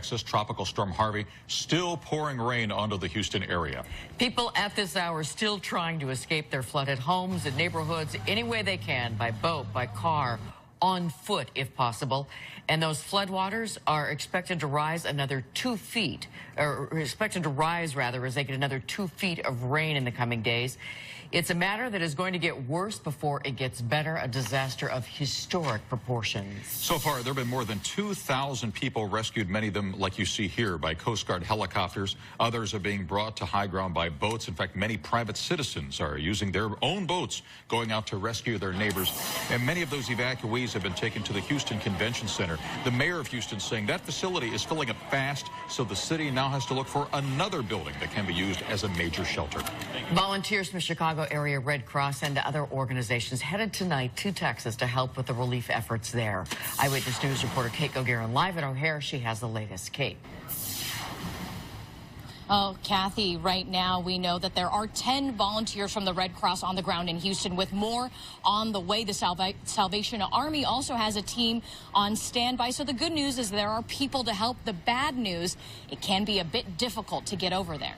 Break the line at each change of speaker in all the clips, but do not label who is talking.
Texas, Tropical Storm Harvey still pouring rain onto the Houston area.
People at this hour still trying to escape their flooded homes and neighborhoods any way they can, by boat, by car, on foot if possible. And those floodwaters are expected to rise another 2 feet, or expected to rise rather, as they get another 2 feet of rain in the coming days. It's a matter that is going to get worse before it gets better, a disaster of historic proportions.
So far, there have been more than 2,000 people rescued, many of them, like you see here, by Coast Guard helicopters. Others are being brought to high ground by boats. In fact, many private citizens are using their own boats, going out to rescue their neighbors. And many of those evacuees have been taken to the Houston Convention Center. The mayor of Houston saying that facility is filling up fast, so the city now has to look for another building that can be used as a major shelter.
Volunteers from Chicago area Red Cross and other organizations headed tonight to Texas to help with the relief efforts there. Eyewitness News reporter Kate Goguerin live at O'Hare. She has the latest. Kate.
Oh, Kathy, right now we know that there are 10 volunteers from the Red Cross on the ground in Houston, with more on the way. The Salvation Army also has a team on standby. So the good news is there are people to help. The bad news, it can be a bit difficult to get over there.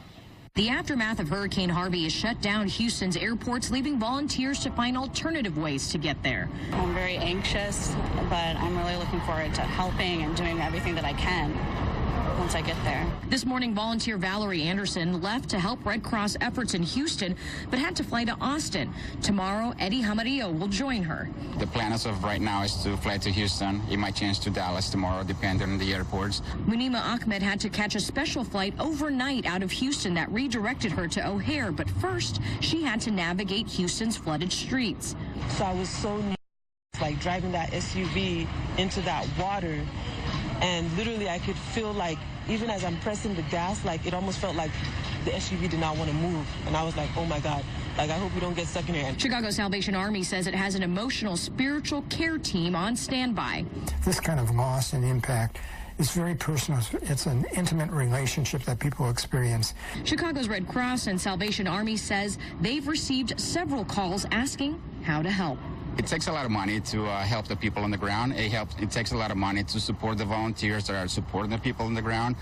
The aftermath of Hurricane Harvey has shut down Houston's airports, leaving volunteers to find alternative ways to get there.
I'm very anxious, but I'm really looking forward to helping and doing everything that I can once I get there.
This morning, volunteer Valerie Anderson left to help Red Cross efforts in Houston, but had to fly to Austin. Tomorrow, Eddie Jamarillo will join her.
The plan as of right now is to fly to Houston. It might change to Dallas tomorrow, depending on the airports.
Munima Ahmed had to catch a special flight overnight out of Houston that redirected her to O'Hare, but first, she had to navigate Houston's flooded streets.
So I was so nervous, like driving that SUV into that water. And literally, I could feel like, even as I'm pressing the gas, like it almost felt like the SUV did not want to move. And I was like, oh my God, like I hope we don't get stuck in here.
Chicago Salvation Army says it has an emotional, spiritual care team on standby.
This kind of loss and impact is very personal. It's an intimate relationship that people experience.
Chicago's Red Cross and Salvation Army says they've received several calls asking how to help.
It takes a lot of money to help the people on the ground. It takes a lot of money to support the volunteers that are supporting the people on the ground.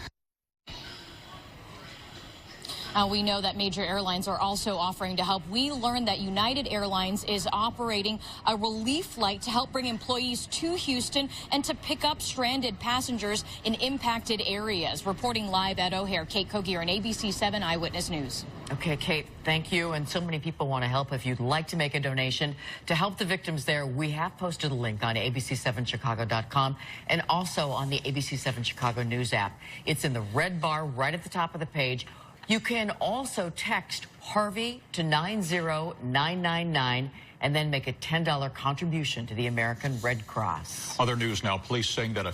We know that major airlines are also offering to help. We learned that United Airlines is operating a relief flight to help bring employees to Houston and to pick up stranded passengers in impacted areas. Reporting live at O'Hare, Kate Goguerin, ABC-7 Eyewitness News.
Okay, Kate, thank you. And so many people want to help. If you'd like to make a donation to help the victims there, we have posted a link on ABC7Chicago.com and also on the ABC7 Chicago News app. It's in the red bar right at the top of the page. You can also text Harvey to 90999 and then make a $10 contribution to the American Red Cross.
Other news now, police saying that a